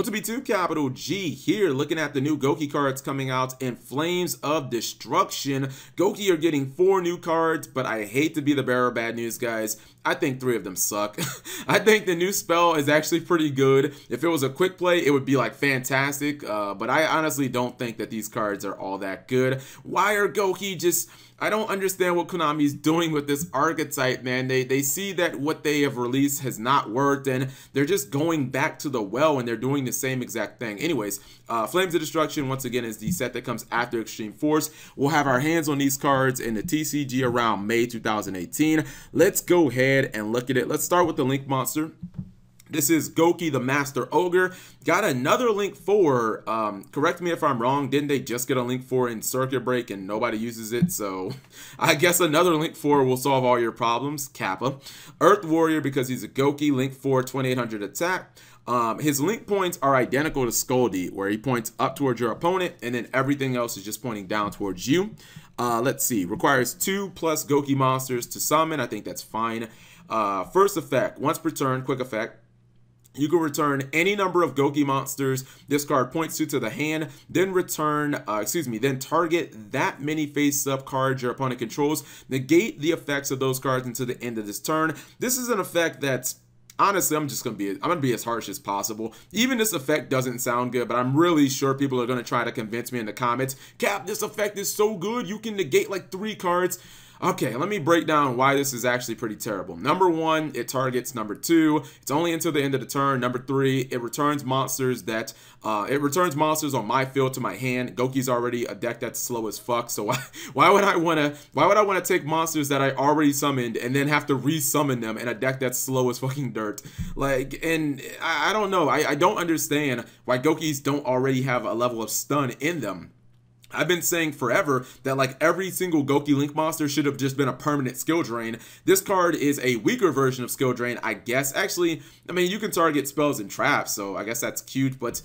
What's up, MegaCapitalG here, looking at the new Gouki cards coming out in Flames of Destruction. Gouki are getting 4 new cards, but I hate to be the bearer of bad news, guys. I think 3 of them suck. I think the new spell is actually pretty good. If it was a quick play, it would be like fantastic, but I honestly don't think that these cards are all that good. Why are Gouki just... I don't understand what Konami's doing with this archetype, man. They see that what they have released has not worked, and they're just going back to the well, and they're doing the same exact thing. Anyways, Flames of Destruction, once again, is the set that comes after Extreme Force. We'll have our hands on these cards in the TCG around May 2018. Let's go ahead and look at it. Let's start with the Link Monster. This is Gouki the Master Ogre. Got another Link 4. Correct me if I'm wrong. Didn't they just get a Link 4 in Circuit Break and nobody uses it? So I guess another Link 4 will solve all your problems. Kappa. Earth Warrior, because he's a Gouki. Link 4, 2800 attack. His link points are identical to Scoldy, where he points up towards your opponent, and then everything else is just pointing down towards you. Let's see. Requires 2+ Gouki monsters to summon. I think that's fine. First effect. Once per turn, quick effect. You can return any number of Gouki monsters this card points to the hand, then then target that many face-up cards your opponent controls. Negate the effects of those cards until the end of this turn. This is an effect that's, honestly, I'm gonna be as harsh as possible. Even this effect doesn't sound good, but I'm really sure people are gonna try to convince me in the comments, Cap, this effect is so good, you can negate like 3 cards. Okay, let me break down why this is actually pretty terrible. Number 1, it targets. Number 2, it's only until the end of the turn. Number 3, it returns monsters that on my field to my hand. Gouki's already a deck that's slow as fuck, so why would I wanna take monsters that I already summoned and then have to re-summon them in a deck that's slow as fucking dirt? Like, and I don't know. I don't understand why Goukis don't already have a level of stun in them. I've been saying forever that like every single Gouki Link monster should have just been a permanent skill drain. This card is a weaker version of skill drain, I guess. Actually, I mean, you can target spells and traps, so I guess that's cute, but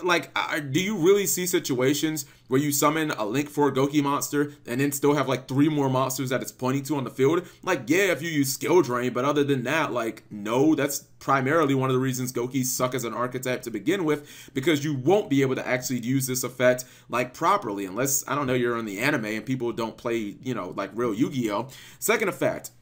like, do you really see situations where you summon a Link 4 Gouki monster and then still have like 3 more monsters that it's pointing to on the field? Like, yeah, if you use skill drain, but other than that, like, no, that's primarily one of the reasons Goukis suck as an archetype to begin with, because you won't be able to actually use this effect like properly unless, I don't know, you're in the anime and people don't play, you know, like real Yu-Gi-Oh. Second effect.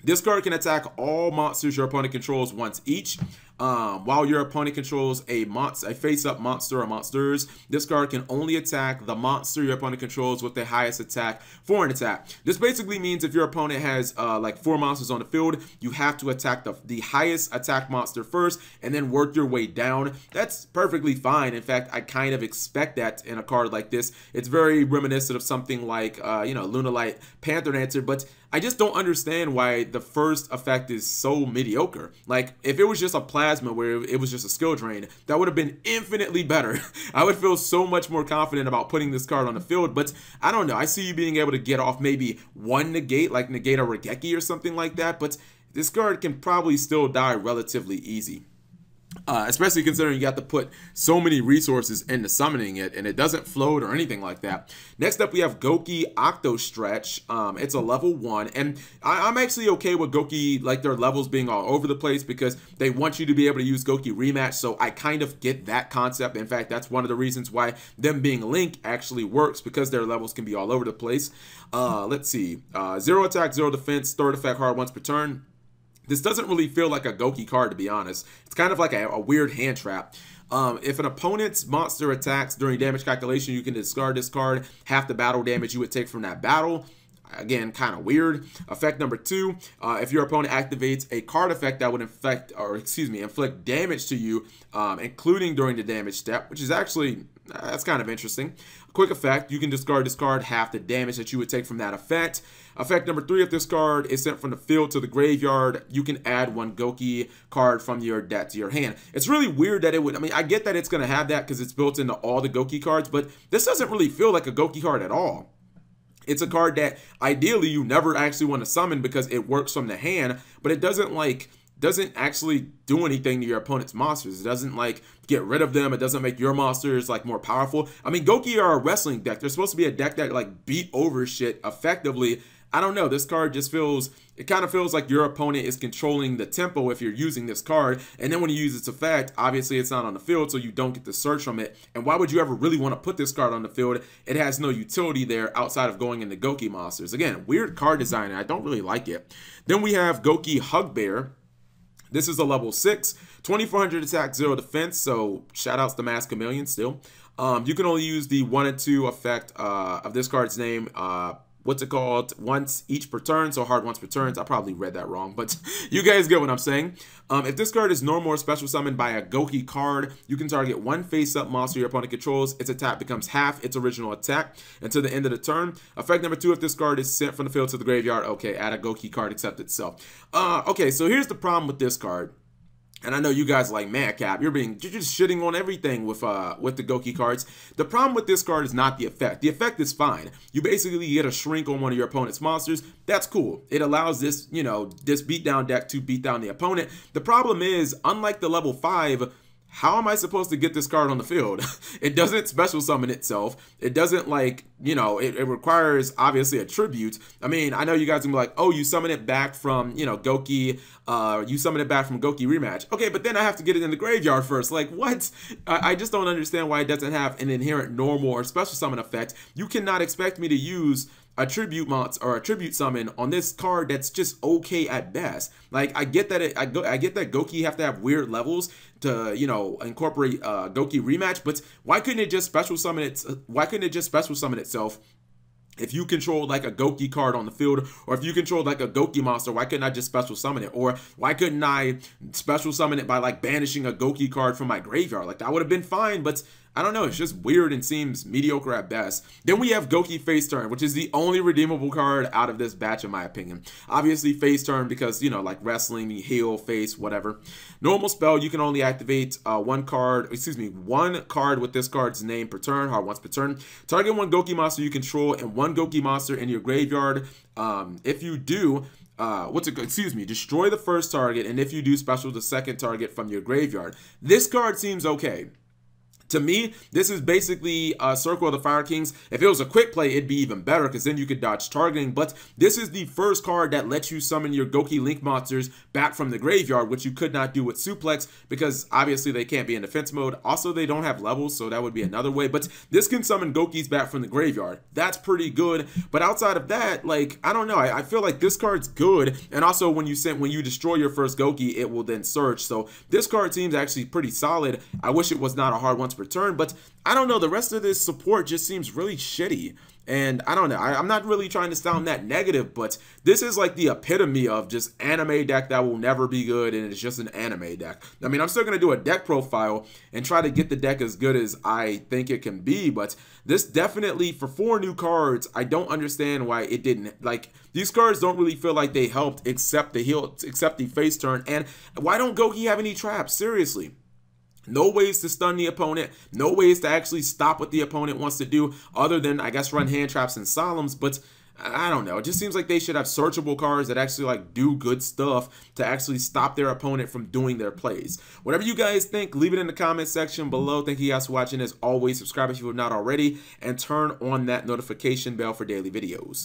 This card can attack all monsters your opponent controls once each. While your opponent controls a face-up monster or monsters, this card can only attack the monster your opponent controls with the highest attack for an attack. This basically means if your opponent has like 4 monsters on the field, you have to attack the highest attack monster first and then work your way down. That's perfectly fine. In fact, I kind of expect that in a card like this. It's very reminiscent of something like, you know, Lunalight Panther Dancer, but I just don't understand why the first effect is so mediocre. Like, if it was just a plasma where it was just a skill drain, that would have been infinitely better. I would feel so much more confident about putting this card on the field, but I don't know. I see you being able to get off maybe 1 negate, like negate a Regeki or something like that, but this card can probably still die relatively easy. Especially considering you have to put so many resources into summoning it, and it doesn't float or anything like that. Next up, we have Gouki Octo Stretch. It's a level 1, and I'm actually okay with Gouki, like their levels being all over the place, because they want you to be able to use Gouki Rematch, so I kind of get that concept. In fact, that's one of the reasons why them being Link actually works, because their levels can be all over the place. Let's see. 0 attack, 0 defense, 3rd effect hard once per turn. This doesn't really feel like a Gouki card, to be honest. It's kind of like a weird hand trap. If an opponent's monster attacks during damage calculation, you can discard this card. Half the battle damage you would take from that battle. Again, kind of weird. Effect number 2, if your opponent activates a card effect that would inflict damage to you, including during the damage step, which is actually, that's kind of interesting. Quick effect, you can discard this card, half the damage that you would take from that effect. Effect number 3, if this card is sent from the field to the graveyard, you can add 1 Gouki card from your deck to your hand. It's really weird that it would, I mean, I get that it's going to have that because it's built into all the Gouki cards, but this doesn't really feel like a Gouki card at all. It's a card that ideally you never actually want to summon because it works from the hand, but it doesn't actually do anything to your opponent's monsters. It doesn't like get rid of them. It doesn't make your monsters like more powerful. I mean, Gouki are a wrestling deck. They're supposed to be a deck that like beat over shit effectively. I don't know, this card just feels, it kind of feels like your opponent is controlling the tempo if you're using this card, and then when you use its effect, obviously it's not on the field, so you don't get the search from it. And why would you ever really want to put this card on the field? It has no utility there outside of going into Gouki monsters. Again, weird card design, and I don't really like it. Then we have Gouki Hugbear. This is a level 6, 2400 attack, 0 defense, so shoutouts to Mass Chameleon still. You can only use the 1 and 2 effect of this card's name, what's it called, once each per turn, so hard once per turn. I probably read that wrong, but you guys get what I'm saying. If this card is normal or special summoned by a Gouki card, you can target one face-up monster your opponent controls. Its attack becomes half its original attack until the end of the turn. Effect number 2, if this card is sent from the field to the graveyard, okay, add a Gouki card except itself. Okay, so here's the problem with this card. And I know you guys like, man, Cap, you're just shitting on everything with the Gouki cards. The problem with this card is not the effect. The effect is fine. You basically get a shrink on one of your opponent's monsters. That's cool. It allows this, you know, this beatdown deck to beat down the opponent. The problem is, unlike the level 5, how am I supposed to get this card on the field? It doesn't special summon itself. It doesn't, like, you know, it requires, obviously, a tribute. I mean, I know you guys can be like, oh, you summon it back from, you know, Gouki, you summon it back from Gouki Rematch. Okay, but then I have to get it in the graveyard first. Like, what? I just don't understand why it doesn't have an inherent normal or special summon effect. You cannot expect me to use a tribute monster or a tribute summon on this card that's just okay at best. Like, I get that I get that Gouki have to have weird levels to, you know, incorporate Gouki Rematch, but why couldn't it just special summon itself? If you control like a Gouki card on the field, or if you control like a Gouki monster, why couldn't I just special summon it? Or why couldn't I special summon it by like banishing a Gouki card from my graveyard? Like, that would have been fine, but I don't know, it's just weird and seems mediocre at best. Then we have Gouki Face Turn, which is the only redeemable card out of this batch in my opinion. Obviously Face Turn because, you know, like wrestling, you heal, face, whatever. Normal spell, you can only activate one card with this card's name per turn, hard once per turn. Target one Gouki monster you control and one Gouki monster in your graveyard. If you do, destroy the first target, and if you do, special the second target from your graveyard. This card seems okay. To me, this is basically Circle of the Fire Kings. If it was a quick play, it'd be even better because then you could dodge targeting. But this is the first card that lets you summon your Gouki Link monsters back from the graveyard, which you could not do with Suplex because obviously they can't be in defense mode. Also, they don't have levels, so that would be another way. But this can summon Goukis back from the graveyard. That's pretty good. But outside of that, like, I don't know. I feel like this card's good. And also, when you destroy your first Gouki, it will then search. So this card seems actually pretty solid. I wish it was not a hard once per turn, but I don't know, the rest of this support just seems really shitty. And I don't know, I'm not really trying to sound that negative, but this is like the epitome of just anime deck that will never be good, and it's just an anime deck. I mean, I'm still going to do a deck profile and try to get the deck as good as I think it can be, but this definitely, for 4 new cards, I don't understand why it didn't. Like, these cards don't really feel like they helped except the face turn, and why don't Gouki have any traps? Seriously. No ways to stun the opponent, no ways to actually stop what the opponent wants to do other than, I guess, run hand traps and solemns, but I don't know. It just seems like they should have searchable cards that actually like do good stuff to actually stop their opponent from doing their plays. Whatever you guys think, leave it in the comment section below. Thank you guys for watching. As always, subscribe if you have not already, and turn on that notification bell for daily videos.